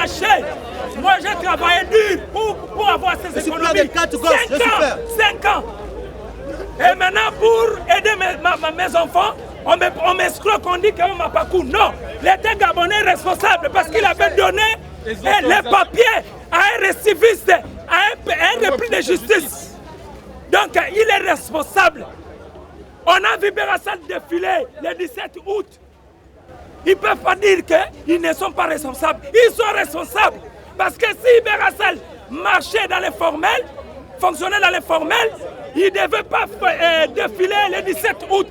marché. Moi, j'ai travaillé dur pour avoir ces économies. 5 ans. Et maintenant, pour aider mes enfants, on m'escroque, on dit qu'on m'a pas coup. Non, l'État gabonais est responsable parce qu'il avait donné les papiers à un récidiviste, à un repris de justice. Donc, il est responsable. On a vu Berassal défiler le 17 août. Ils ne peuvent pas dire qu'ils ne sont pas responsables. Ils sont responsables. Parce que si Berassal marchait dans les formels, fonctionnait dans les formels, il ne devait pas défiler le 17 août.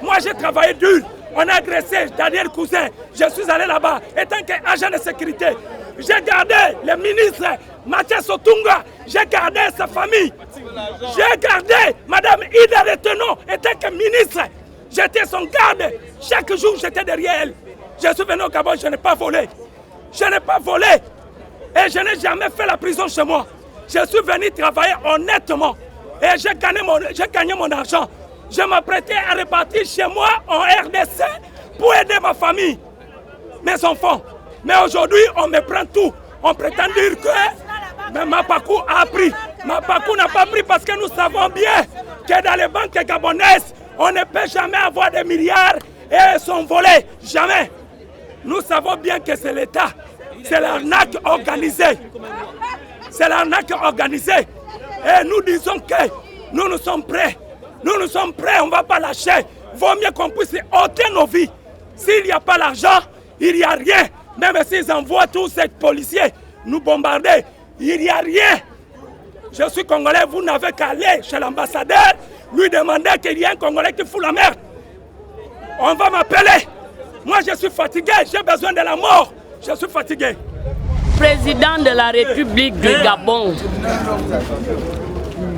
Moi, j'ai travaillé dur. On a agressé Daniel Cousin. Je suis allé là-bas, étant qu'agent de sécurité. J'ai gardé le ministre Mathias Otunga. J'ai gardé sa famille. J'ai gardé Madame Ida Retenon, étant que ministre. J'étais son garde. Chaque jour, j'étais derrière elle. Je suis venu au Gabon, je n'ai pas volé. Je n'ai pas volé. Et je n'ai jamais fait la prison chez moi. Je suis venu travailler honnêtement. Et j'ai gagné mon argent. Je m'apprêtais à repartir chez moi en RDC pour aider ma famille, mes enfants. Mais aujourd'hui, on me prend tout. On prétend dire que Mapakou a pris. Mapakou n'a pas pris parce que nous savons bien que dans les banques gabonaises, on ne peut jamais avoir des milliards et elles sont volées. Jamais. Nous savons bien que c'est l'État. C'est l'arnaque organisée. C'est l'arnaque organisée. Et nous disons que nous sommes prêts. Nous sommes prêts, on ne va pas lâcher. Vaut mieux qu'on puisse ôter nos vies. S'il n'y a pas l'argent, il n'y a rien. Même s'ils envoient tous ces policiers nous bombarder, il n'y a rien. Je suis Congolais, vous n'avez qu'à aller chez l'ambassadeur, lui demander qu'il y ait un Congolais qui fout la merde. On va m'appeler. Moi, je suis fatigué, j'ai besoin de la mort. Je suis fatigué. Président de la République du Gabon,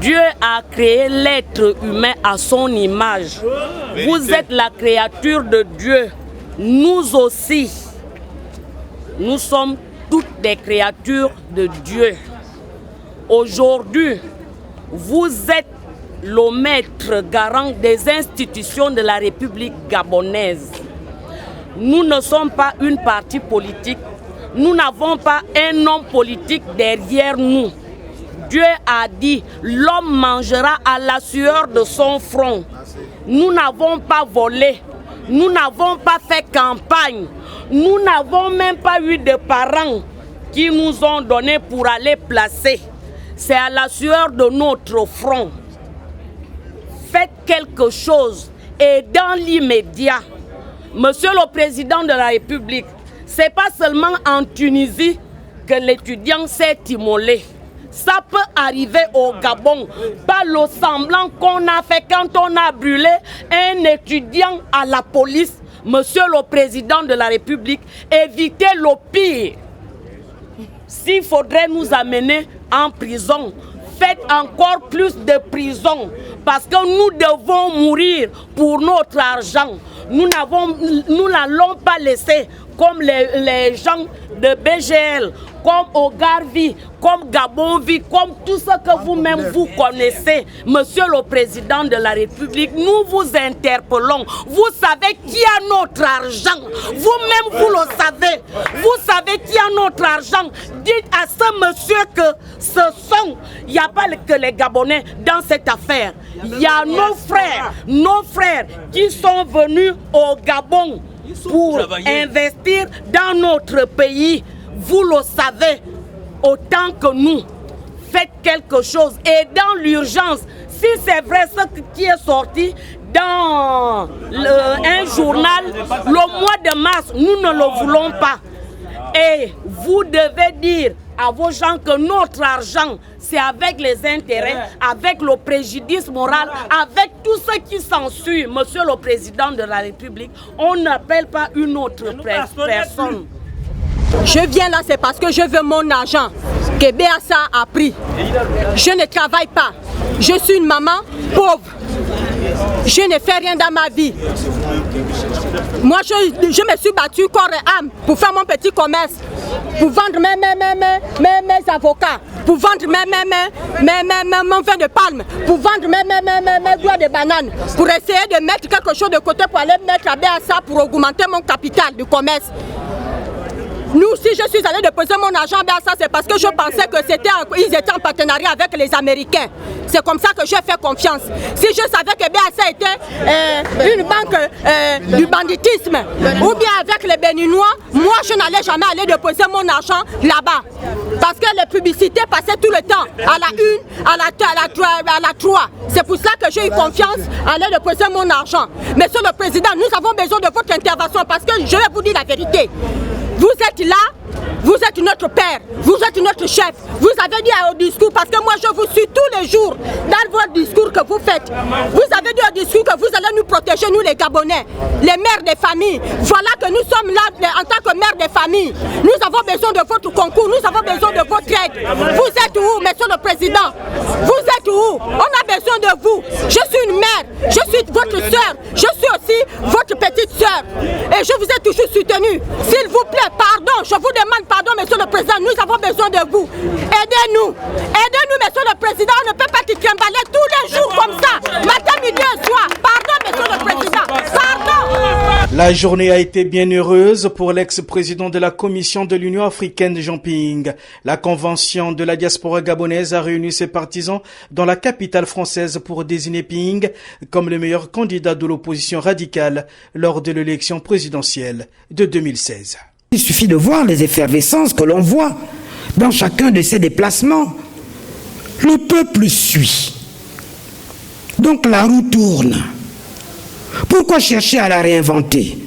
Dieu a créé l'être humain à son image. Vous êtes la créature de Dieu. Nous aussi, nous sommes toutes des créatures de Dieu. Aujourd'hui, vous êtes le maître garant des institutions de la République gabonaise. Nous ne sommes pas une partie politique. Nous n'avons pas un homme politique derrière nous. Dieu a dit, l'homme mangera à la sueur de son front. Nous n'avons pas volé. Nous n'avons pas fait campagne. Nous n'avons même pas eu de parents qui nous ont donné pour aller placer. C'est à la sueur de notre front. Faites quelque chose et dans l'immédiat. Monsieur le Président de la République, ce n'est pas seulement en Tunisie que l'étudiant s'est immolé. Ça peut arriver au Gabon. Pas le semblant qu'on a fait quand on a brûlé un étudiant à la police. Monsieur le Président de la République, évitez le pire. S'il faudrait nous amener en prison, faites encore plus de prison. Parce que nous devons mourir pour notre argent. Nous n'allons pas laisser comme les gens de BGL, comme Ogarvi, comme Gabonvi, comme tout ce que vous-même vous connaissez. Monsieur le Président de la République, nous vous interpellons. Vous savez qui a notre argent. Vous-même, vous le savez. Vous savez qui a notre argent. Dites à ce monsieur que il n'y a pas que les Gabonais dans cette affaire. Il y a nos frères qui sont venus au Gabon pour investir dans notre pays. Vous le savez autant que nous. Faites quelque chose. Et dans l'urgence, si c'est vrai ce qui est sorti dans un journal, le mois de mars, nous ne le voulons pas. Et vous devez dire à vos gens que notre argent, c'est avec les intérêts, avec le préjudice moral, avec tout ce qui s'ensuit. Monsieur le Président de la République, on n'appelle pas une autre personne. Je viens là, c'est parce que je veux mon argent que BASA a pris. Je ne travaille pas. Je suis une maman pauvre. Je ne fais rien dans ma vie. Moi, je me suis battue corps et âme pour faire mon petit commerce, pour vendre mes avocats, pour vendre mon vin de palme, pour vendre mes doigts de banane, pour essayer de mettre quelque chose de côté pour aller mettre à BASA pour augmenter mon capital du commerce. Nous, si je suis allé déposer mon argent à BASA, c'est parce que je pensais qu'ils étaient en partenariat avec les Américains. C'est comme ça que j'ai fait confiance. Si je savais que BASA était une banque du banditisme, ou bien avec les Béninois, moi je n'allais jamais aller déposer mon argent là-bas. Parce que les publicités passaient tout le temps, à la 1, à la 3. C'est pour ça que j'ai eu confiance à aller déposer mon argent. Monsieur le Président, nous avons besoin de votre intervention parce que je vais vous dire la vérité. Vous êtes là, vous êtes notre père, vous êtes notre chef. Vous avez dit au discours, parce que moi je vous suis tous les jours dans votre discours que vous faites. Vous avez dit au discours que vous allez nous protéger, nous les Gabonais, les mères des familles. Voilà que nous sommes là en tant que mères des familles. Nous avons besoin de votre concours, nous avons besoin de votre aide. Vous êtes où, Monsieur le Président? Vous êtes où? On a besoin de vous. Je suis une mère, je suis votre soeur, je suis aussi votre petite soeur. Et je vous ai toujours soutenu. S'il vous plaît, pardon, je vous demande pardon, Monsieur le Président, nous avons besoin de vous. Aidez-nous, Monsieur le Président, on ne peut pas te trimballer tous les jours comme ça, matin, midi et soir. Pardon, Monsieur le Président, pardon. La journée a été bien heureuse pour l'ex-président de la Commission de l'Union africaine, Jean Ping. La convention de la diaspora gabonaise a réuni ses partisans dans la capitale française pour désigner Ping comme le meilleur candidat de l'opposition radicale lors de l'élection présidentielle de 2016. Il suffit de voir les effervescences que l'on voit dans chacun de ces déplacements. Le peuple suit. Donc la roue tourne. Pourquoi chercher à la réinventer?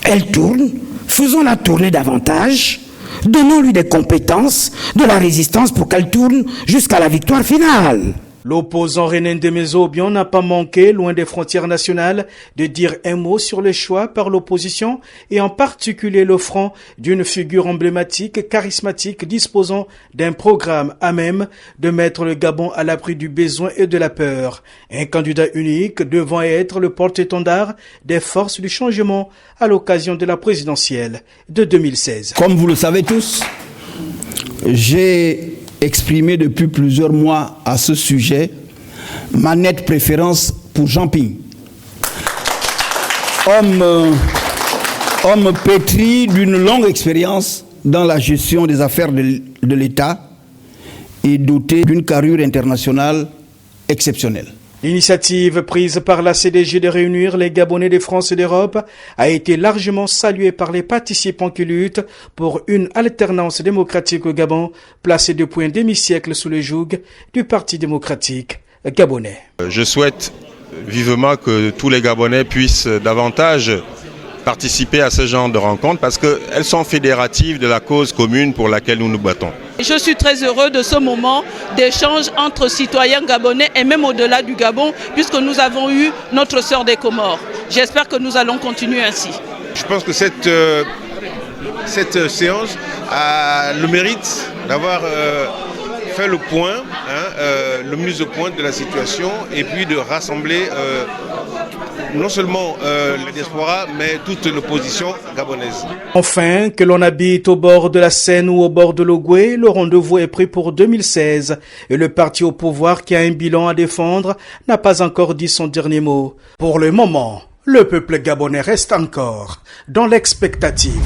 Elle tourne, faisons-la tourner davantage, donnons-lui des compétences, de la résistance pour qu'elle tourne jusqu'à la victoire finale. L'opposant René Ndemezo-Obiang n'a pas manqué, loin des frontières nationales, de dire un mot sur les choix par l'opposition et en particulier l'offrant d'une figure emblématique, charismatique, disposant d'un programme à même de mettre le Gabon à l'abri du besoin et de la peur. Un candidat unique devant être le porte-étendard des forces du changement à l'occasion de la présidentielle de 2016. Comme vous le savez tous, j'ai exprimé depuis plusieurs mois à ce sujet ma nette préférence pour Jean Ping. Homme pétri d'une longue expérience dans la gestion des affaires de l'État et doté d'une carrure internationale exceptionnelle. L'initiative prise par la CDG de réunir les Gabonais de France et d'Europe a été largement saluée par les participants qui luttent pour une alternance démocratique au Gabon, placée depuis un demi-siècle sous le joug du Parti démocratique gabonais. Je souhaite vivement que tous les Gabonais puissent davantage participer à ce genre de rencontres parce qu'elles sont fédératives de la cause commune pour laquelle nous nous battons. Je suis très heureux de ce moment d'échange entre citoyens gabonais et même au-delà du Gabon, puisque nous avons eu notre sœur des Comores. J'espère que nous allons continuer ainsi. Je pense que cette séance a le mérite d'avoir fait le point, le mise au point de la situation et puis de rassembler non seulement la diaspora, mais toute l'opposition gabonaise. Enfin, que l'on habite au bord de la Seine ou au bord de l'Ogooué, le rendez-vous est pris pour 2016 et le parti au pouvoir qui a un bilan à défendre n'a pas encore dit son dernier mot. Pour le moment, le peuple gabonais reste encore dans l'expectative.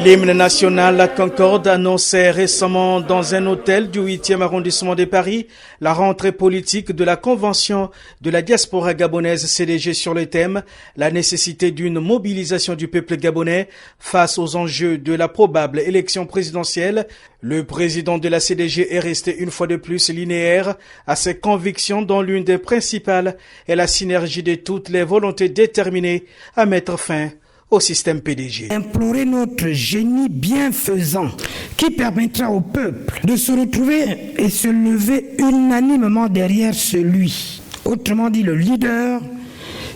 L'hymne national, la Concorde, annonçait récemment dans un hôtel du 8e arrondissement de Paris la rentrée politique de la Convention de la diaspora gabonaise CDG sur le thème « La nécessité d'une mobilisation du peuple gabonais face aux enjeux de la probable élection présidentielle ». Le président de la CDG est resté une fois de plus linéaire à ses convictions dont l'une des principales est la synergie de toutes les volontés déterminées à mettre fin au système PDG. Implorer notre génie bienfaisant qui permettra au peuple de se retrouver et se lever unanimement derrière celui, autrement dit le leader,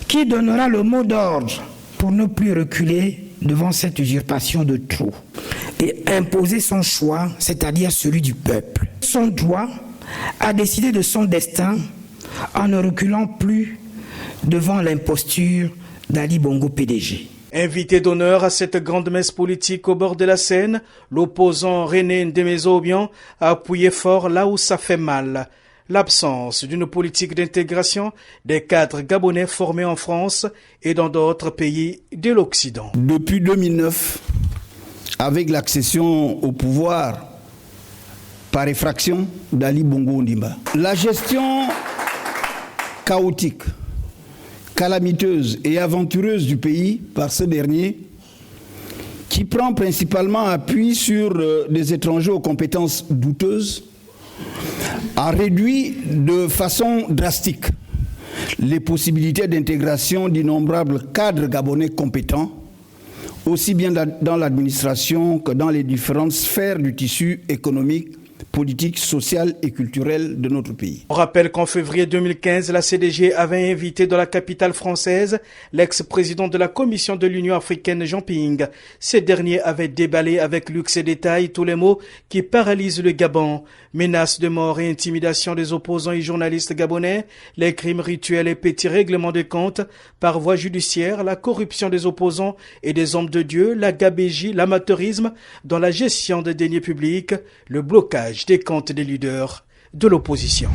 qui donnera le mot d'ordre pour ne plus reculer devant cette usurpation de trop et imposer son choix, c'est-à-dire celui du peuple. Son droit à décider de son destin en ne reculant plus devant l'imposture d'Ali Bongo PDG. Invité d'honneur à cette grande messe politique au bord de la Seine, l'opposant René Ndemezo-Obiang a appuyé fort là où ça fait mal. l'absence d'une politique d'intégration des cadres gabonais formés en France et dans d'autres pays de l'Occident. Depuis 2009, avec l'accession au pouvoir par effraction d'Ali Bongo Ondimba, la gestion chaotique, calamiteuse et aventureuse du pays par ce dernier, qui prend principalement appui sur des étrangers aux compétences douteuses, a réduit de façon drastique les possibilités d'intégration d'innombrables cadres gabonais compétents, aussi bien dans l'administration que dans les différentes sphères du tissu économique, politique, sociale et culturelle de notre pays. On rappelle qu'en février 2015, la CDG avait invité dans la capitale française l'ex-président de la Commission de l'Union africaine, Jean Ping. Ce dernier avait déballé avec luxe et détail tous les maux qui paralysent le Gabon. Menaces de mort et intimidation des opposants et journalistes gabonais, les crimes rituels et petits règlements de comptes par voie judiciaire, la corruption des opposants et des hommes de Dieu, la gabégie, l'amateurisme dans la gestion des deniers publics, le blocage des comptes des leaders de l'opposition.